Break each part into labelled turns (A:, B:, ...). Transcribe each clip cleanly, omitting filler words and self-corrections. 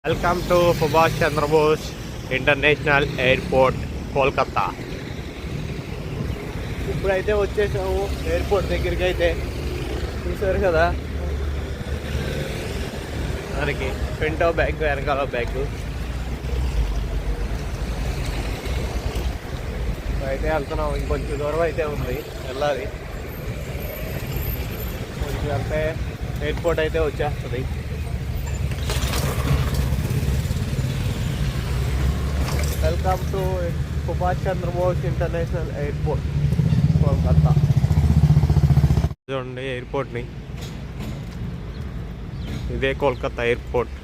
A: Welcome to Subhash Chandrabose international airport Kolkata. ఇప్పుడైతే వచ్చేసాము airport దగ్గరికి. అయితే చూసారు కదా, మనకి ఫ్రంట్ బ్యాగ్ వెనకాల బ్యాగ్ అయితే వెళ్తున్నాం. ఇంకొంచెం దూరం అయితే ఉంది వెళ్ళాలి. కొంచెం వెళ్తే ఎయిర్పోర్ట్ అయితే వచ్చేస్తుంది. Welcome to Subhash Chandrabose international airport Kolkata. చూడండి ఎయిర్పోర్ట్ని, ఇదే కోల్కతా ఎయిర్పోర్ట్.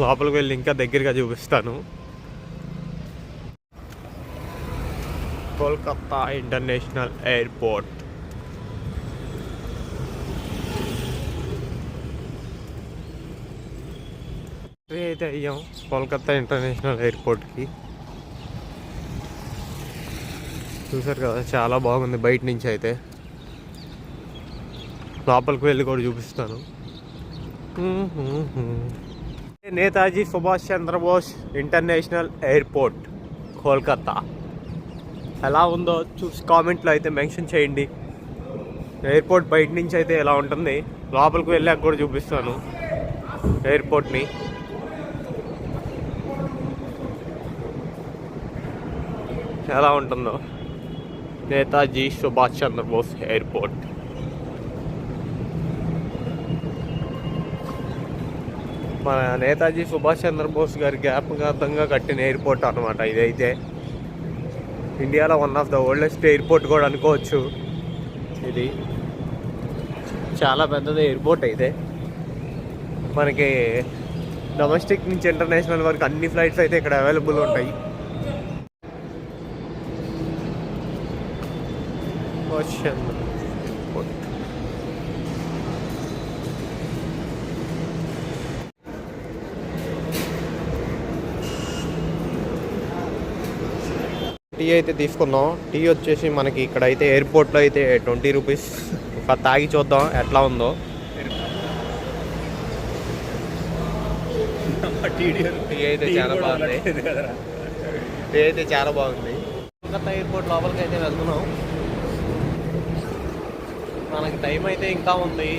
A: లోపలికి వెళ్ళి ఇంకా దగ్గరగా చూపిస్తాను. Kolkata international airport. అయితే అయ్యాం కోల్కతా ఇంటర్నేషనల్ ఎయిర్పోర్ట్కి. చూసారు కదా, చాలా బాగుంది బయట నుంచి. అయితే లోపలికి వెళ్ళి కూడా చూపిస్తాను. నేతాజీ సుభాష్ చంద్రబోస్ ఇంటర్నేషనల్ ఎయిర్పోర్ట్ కోల్కతా ఎలా ఉందో చూసి కామెంట్లో అయితే మెన్షన్ చేయండి. ఎయిర్పోర్ట్ బయట నుంచి అయితే ఎలా ఉంటుంది, లోపలికి వెళ్ళాక కూడా చూపిస్తాను ఎయిర్పోర్ట్ని. ఎలా ఉంటుందో నేతాజీ సుభాష్ చంద్రబోస్ ఎయిర్పోర్ట్. మన నేతాజీ సుభాష్ చంద్రబోస్ గారి జ్ఞాపకార్థంగా కట్టిన ఎయిర్పోర్ట్ అనమాట ఇదైతే. ఇండియాలో one of the oldest airport కూడా అనుకోవచ్చు. ఇది చాలా పెద్దది ఎయిర్పోర్ట్. అయితే మనకి డొమెస్టిక్ నుంచి ఇంటర్నేషనల్ వరకు అన్ని ఫ్లైట్స్ అయితే ఇక్కడ అవైలబుల్ ఉంటాయి. టీ అయితే తీసుకుందాం. టీ వచ్చేసి మనకి ఇక్కడ అయితే ఎయిర్పోర్ట్లో అయితే 20 రూపీస్. ఒక తాగి చూద్దాం ఎట్లా ఉందో. టీ అయితే చాలా బాగుంది. టీ అయితే చాలా బాగుంది. కోల్కతా ఎయిర్పోర్ట్ లోపలికి అయితే వెళ్తున్నాం. మనకి టైం అయితే ఇంకా ఉంది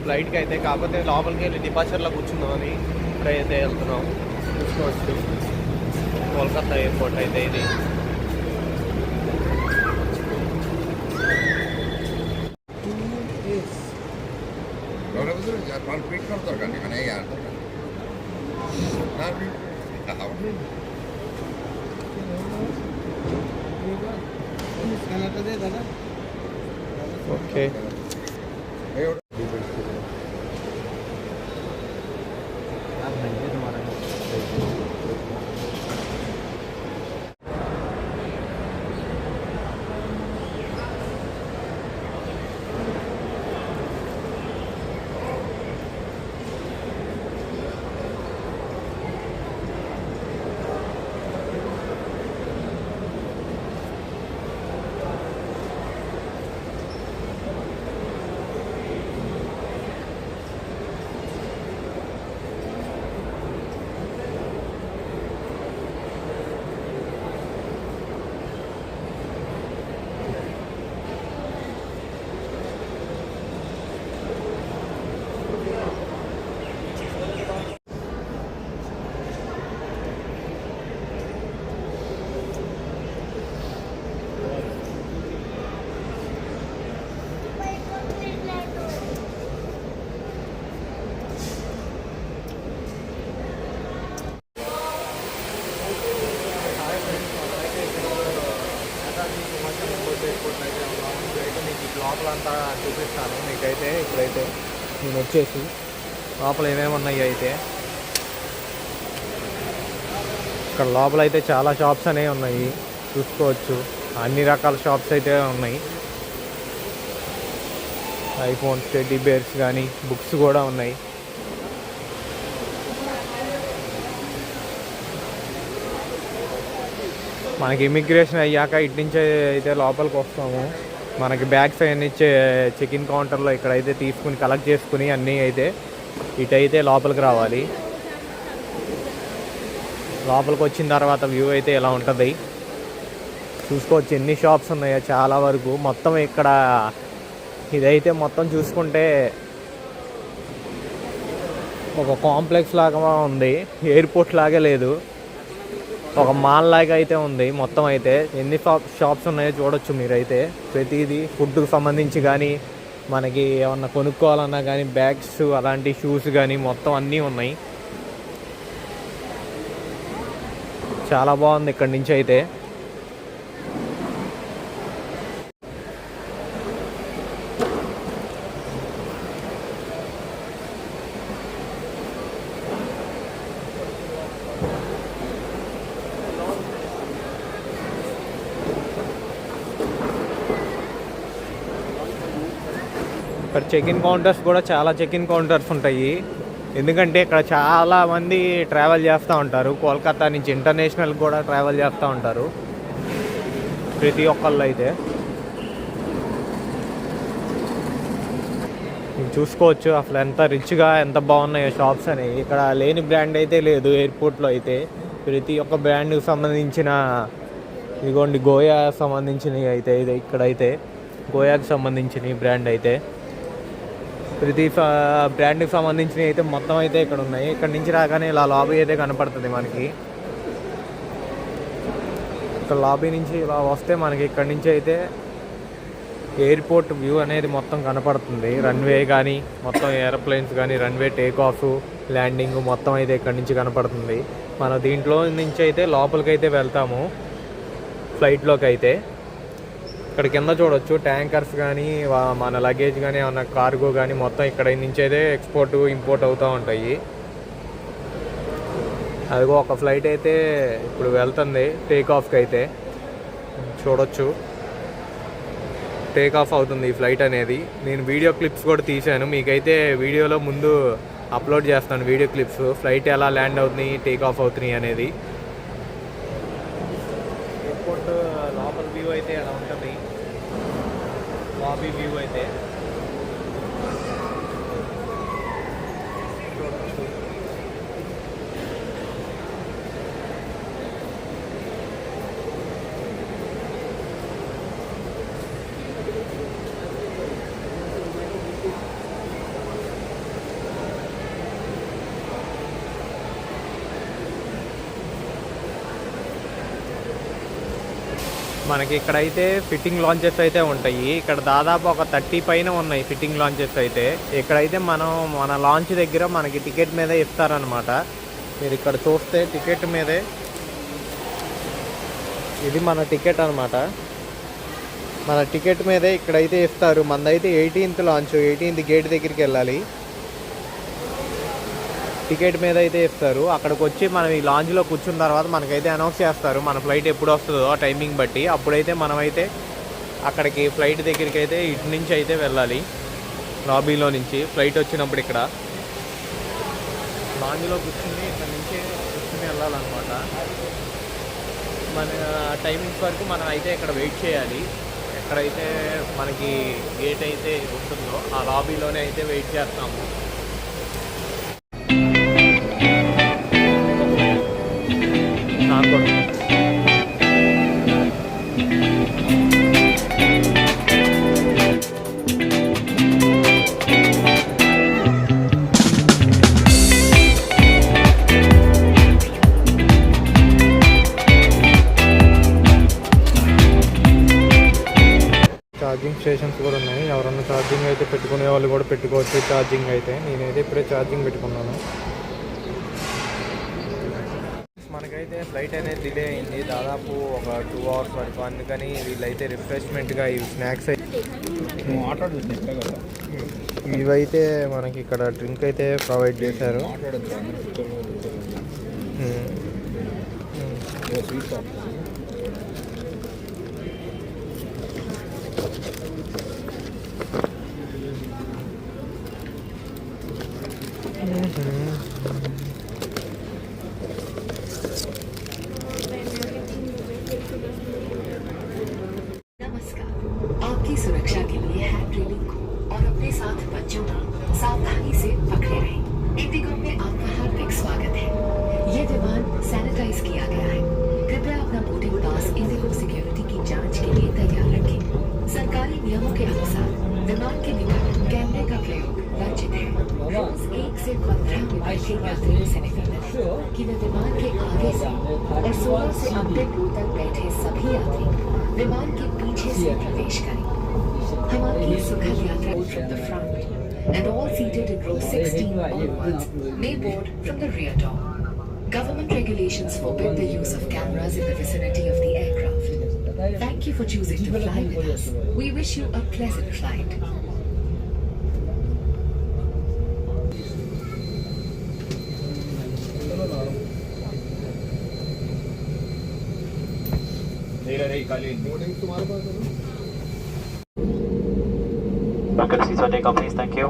A: ఫ్లైట్కి అయితే. కాకపోతే లోపలికి వెళ్ళి డిపార్చర్లో కూర్చుందాం అని ఇప్పుడైతే వెళ్తున్నాం. చూసుకోవచ్చు కోల్కతా ఎయిర్పోర్ట్ అయితే ఇది. ఓకే, లోపలంతా చూపిస్తాను మీకైతే. ఇప్పుడైతే నేను వచ్చేసి లోపల ఏమేమి ఉన్నాయి అయితే ఇక్కడ లోపల అయితే చాలా షాప్స్ అనేవి ఉన్నాయి చూసుకోవచ్చు. అన్ని రకాల షాప్స్ అయితే ఉన్నాయి. ఐఫోన్స్, టెడ్డీ బేర్స్ కానీ బుక్స్ కూడా ఉన్నాయి. మనకి ఇమిగ్రేషన్ అయ్యాక ఇటు నుంచి అయితే లోపలికి వస్తాము. మనకి బ్యాగ్స్ అవన్నీ చెక్ ఇన్ కౌంటర్లో ఇక్కడైతే తీసుకుని కలెక్ట్ చేసుకుని అన్నీ అయితే ఇటైతే లోపలికి రావాలి. లోపలికి వచ్చిన తర్వాత వ్యూ అయితే ఇలా ఉంటుంది. చూసుకోవచ్చు ఎన్ని షాప్స్ ఉన్నాయో, చాలా వరకు. మొత్తం ఇక్కడ ఇదైతే మొత్తం చూసుకుంటే ఒక కాంప్లెక్స్ లాగా ఉంది, ఎయిర్పోర్ట్ లాగే లేదు, ఒక మాల్ లాగా అయితే ఉంది. మొత్తం అయితే ఎన్ని షాప్స్ ఉన్నాయో చూడొచ్చు మీరైతే. ప్రతిదీ ఫుడ్కి సంబంధించి కానీ, మనకి ఏమన్నా కొనుక్కోవాలన్నా కానీ, బ్యాగ్స్ అలాంటి షూస్ కానీ మొత్తం అన్నీ ఉన్నాయి. చాలా బాగుంది ఇక్కడి నుంచి అయితే. ఇక్కడ చెక్ ఇన్ కౌంటర్స్ కూడా చాలా చెక్ ఇన్ కౌంటర్స్ ఉంటాయి. ఎందుకంటే ఇక్కడ చాలామంది ట్రావెల్ చేస్తూ ఉంటారు. కోల్కతా నుంచి ఇంటర్నేషనల్ కూడా ట్రావెల్ చేస్తూ ఉంటారు ప్రతి ఒక్కళ్ళు అయితే. చూసుకోవచ్చు అసలు ఎంత రిచ్గా ఎంత బాగున్నాయో షాప్స్ అని. ఇక్కడ లేని బ్రాండ్ అయితే లేదు ఎయిర్పోర్ట్లో అయితే. ప్రతి ఒక్క బ్రాండ్కి సంబంధించిన, ఇదిగోండి గోయా సంబంధించినవి అయితే ఇది ఇక్కడైతే గోయాకి సంబంధించిన బ్రాండ్ అయితే, ప్రతి బ్రాండ్కి సంబంధించినవి అయితే మొత్తం అయితే ఇక్కడ ఉన్నాయి. ఇక్కడ నుంచి రాగానే ఇలా లాబీ అయితే కనపడుతుంది మనకి. ఇక్కడ లాబీ నుంచి ఇలా వస్తే మనకి ఇక్కడ నుంచి అయితే ఎయిర్పోర్ట్ వ్యూ అనేది మొత్తం కనపడుతుంది. రన్వే కానీ, మొత్తం ఏరోప్లేన్స్ కానీ, రన్వే టేక్ ఆఫ్, ల్యాండింగ్ మొత్తం అయితే ఇక్కడ నుంచి కనపడుతుంది. మనం దీంట్లో నుంచి అయితే లోపలికి అయితే వెళ్తాము ఫ్లైట్లోకి అయితే. ఇక్కడ కింద చూడొచ్చు ట్యాంకర్స్ కానీ, మన లగేజ్ కానీ, ఏమన్నా కార్గో కానీ మొత్తం ఇక్కడ నుంచి అయితే ఎక్స్పోర్ట్ ఇంపోర్ట్ అవుతూ ఉంటాయి. అదిగో ఒక ఫ్లైట్ అయితే ఇప్పుడు వెళ్తుంది టేక్ ఆఫ్కి అయితే. చూడొచ్చు టేక్ ఆఫ్ అవుతుంది ఈ ఫ్లైట్ అనేది. నేను వీడియో క్లిప్స్ కూడా తీశాను, మీకైతే వీడియోలో ముందు అప్లోడ్ చేస్తాను వీడియో క్లిప్స్, ఫ్లైట్ ఎలా ల్యాండ్ అవుతుంది, టేక్ ఆఫ్ అవుతున్నాయి అనేది. ఎయిర్పోర్ట్ లోపల వ్యూ అయితే ఎలా ఉంటుంది, లాబీ వ్యూ అయితే మనకి ఇక్కడైతే ఫిట్టింగ్ లాంచెస్ అయితే ఉంటాయి. ఇక్కడ దాదాపు ఒక 30 పైన ఉన్నాయి ఫిట్టింగ్ లాంచెస్ అయితే. ఇక్కడైతే మన లాంచ్ దగ్గర మనకి టికెట్ మీదే ఇస్తారనమాట. మీరు ఇక్కడ చూస్తే టికెట్ మీదే, ఇది మన టికెట్ అనమాట. మన టికెట్ మీదే ఇక్కడైతే ఇస్తారు. మనదైతే 18th లాంచ్, 18th గేట్ దగ్గరికి వెళ్ళాలి. టికెట్ మీద అయితే ఇస్తారు. అక్కడికి వచ్చి మనం ఈ లాంజ్లో కూర్చున్న తర్వాత మనకైతే అనౌన్స్ చేస్తారు మన ఫ్లైట్ ఎప్పుడు వస్తుందో ఆ టైమింగ్ బట్టి. అప్పుడైతే మనమైతే అక్కడికి ఫ్లైట్ దగ్గరికి అయితే ఇటు నుంచి అయితే వెళ్ళాలి. లాబీలో నుంచి ఫ్లైట్ వచ్చినప్పుడు ఇక్కడ లాంజ్లో కూర్చుని ఇక్కడ నుంచి కూర్చుని వెళ్ళాలన్నమాట. మన టైమింగ్స్ వరకు మనం అయితే ఇక్కడ వెయిట్ చేయాలి. ఎక్కడైతే మనకి గేట్ అయితే ఉంటుందో ఆ లాబీలోనే అయితే వెయిట్ చేస్తాము. ఛార్జింగ్ స్టేషన్స్ కూడా ఉన్నాయి. ఎవరన్నా ఛార్జింగ్ అయితే పెట్టుకునే వాళ్ళు కూడా పెట్టుకోవచ్చు ఛార్జింగ్ అయితే. నేనైతే ఇప్పుడే ఛార్జింగ్ పెట్టుకున్నాను. మనకైతే ఫ్లైట్ అనేది డిలే అయింది దాదాపు ఒక 2 hours వరకు. అందుకని వీళ్ళైతే రిఫ్రెష్మెంట్గా ఈ స్నాక్స్ ఇవైతే మనకి ఇక్కడ డ్రింక్ అయితే ప్రొవైడ్ చేశారు.
B: आपकी बच्चों को सावधानी से पकड़े रहें। इंडिगो में आपका हार्दिक स्वागत है। ये विमान सैनिटाइज किया गया है। कृपया अपना बोर्डिंग पास इंडिगो सिक्योरिटी की जांच के लिए तैयार रखें। सरकारी नियमों के अनुसार विमान के निकट कैमरे का प्रयोग वर्जित है। रोज 1 से 15 मिनट के यात्रियों से निवेदन है कि वे विमान के आगे से और 16 से 90 रोw तक बैठे सभी यात्री विमान के पीछे से प्रवेश करें। हमारी सुखद यात्रा from the front and all seated in row 16 onwards may board from the rear door. Government regulations forbid the use of cameras in the vicinity of the aircraft. Thank you for choosing to fly with us. We wish you a pleasant flight.
C: Welcome to Seats Take Off, please. Thank you.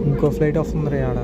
A: ఇంకో flight వస్తుంది ఆడ.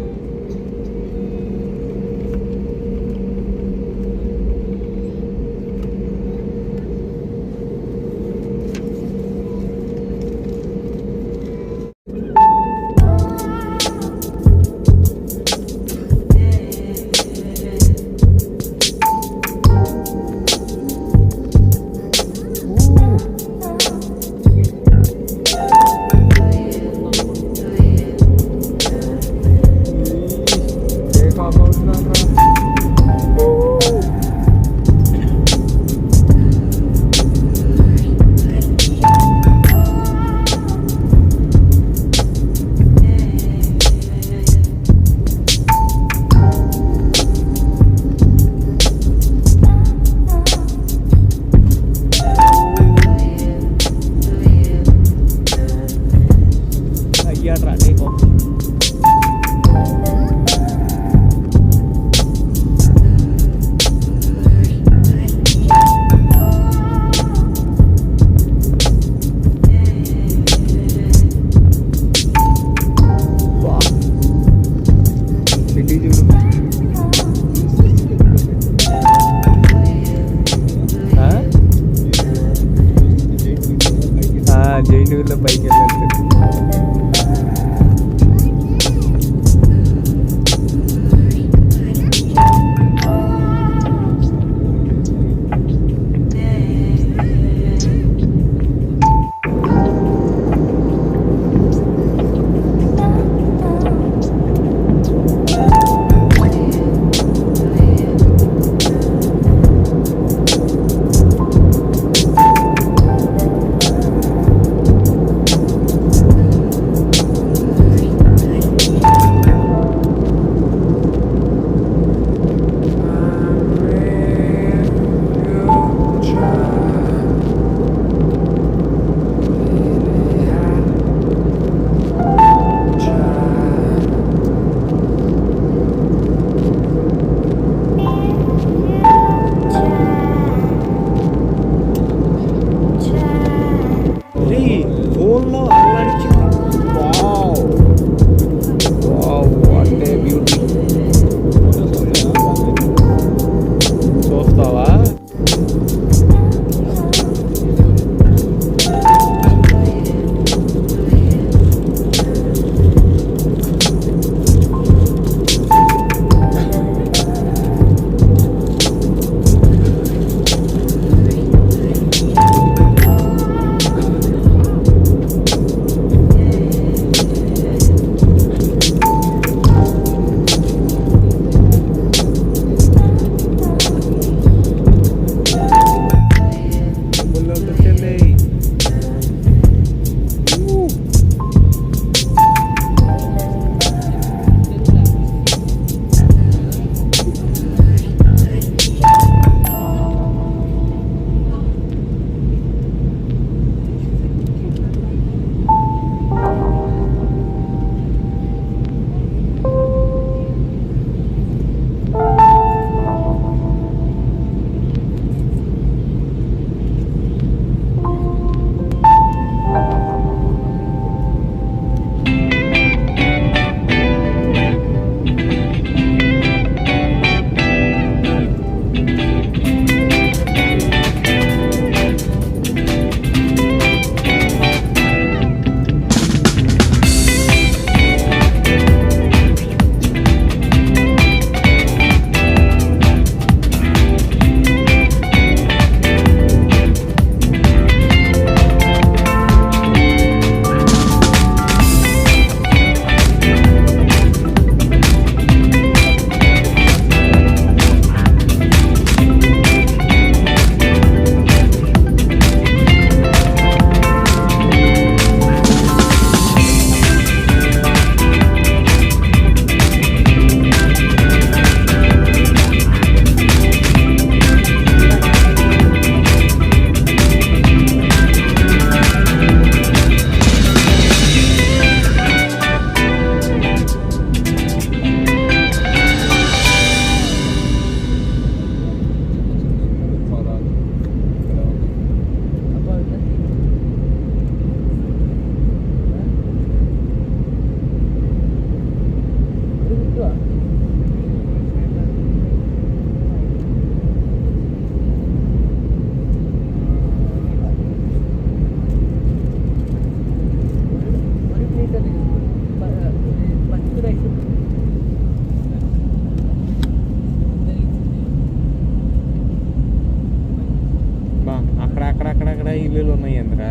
A: అక్కడక్కడ ఇల్లులు ఉన్నాయి అందరా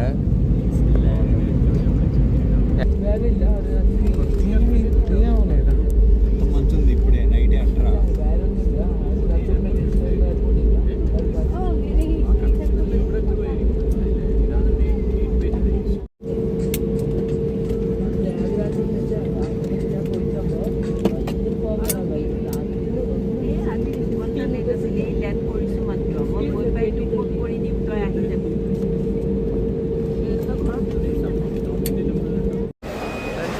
D: మంచుంది ఇప్పుడే night అంటారా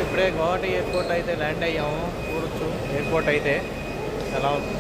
A: ఇప్పుడే Guwahati airport అయితే ల్యాండ్ అయ్యాము. చూడొచ్చు ఎయిర్పోర్ట్ అయితే ఎలా ఉంది.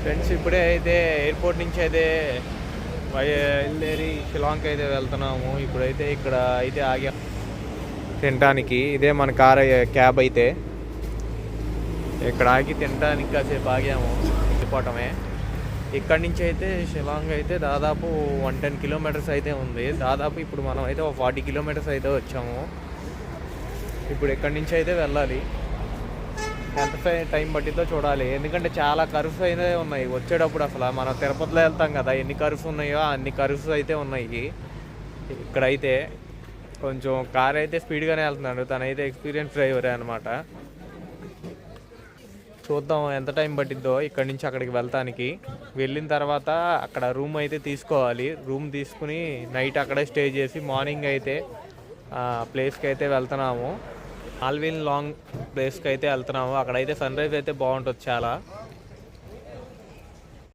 A: ఫ్రెండ్స్ ఇప్పుడే అయితే ఎయిర్పోర్ట్ నుంచి అయితే బయలుదేరి షిలాంగ్కి అయితే వెళ్తున్నాము. ఇప్పుడైతే ఇక్కడ అయితే ఆగాం తినడానికి. ఇదే మన క్యాబ్ అయితే ఇక్కడ ఆగి తినడానికి కాసేపు ఆగాము. వెళ్ళిపోవటమే. ఇక్కడ నుంచి అయితే షిలాంగ్ అయితే దాదాపు 110 కిలోమీటర్స్ అయితే ఉంది. దాదాపు ఇప్పుడు మనం అయితే 40 కిలోమీటర్స్ అయితే వచ్చాము. ఇప్పుడు ఇక్కడి నుంచి అయితే వెళ్ళాలి. ఎంత టైం పట్టిద్దో చూడాలి. ఎందుకంటే చాలా కర్వ్స్ అయితే ఉన్నాయి వచ్చేటప్పుడు. అసలు మనం తిరుపతిలో వెళ్తాం కదా, ఎన్ని కర్వ్స్ ఉన్నాయో అన్ని కర్వ్స్ అయితే ఉన్నాయి. ఇక్కడైతే కొంచెం కార్ అయితే స్పీడ్గానే వెళ్తున్నాడు. తనైతే ఎక్స్పీరియన్స్ డ్రైవరే అనమాట. చూద్దాం ఎంత టైం పట్టిద్దో ఇక్కడి నుంచి అక్కడికి వెళ్తానికి. వెళ్ళిన తర్వాత అక్కడ రూమ్ అయితే తీసుకోవాలి. రూమ్ తీసుకుని నైట్ అక్కడే స్టే చేసి మార్నింగ్ అయితే ప్లేస్కి అయితే వెళ్తున్నాము. ఆల్విన్ లాంగ్ ప్లేస్కి అయితే వెళ్తున్నాము. అక్కడైతే సన్ రైజ్ అయితే బాగుంటుంది చాలా.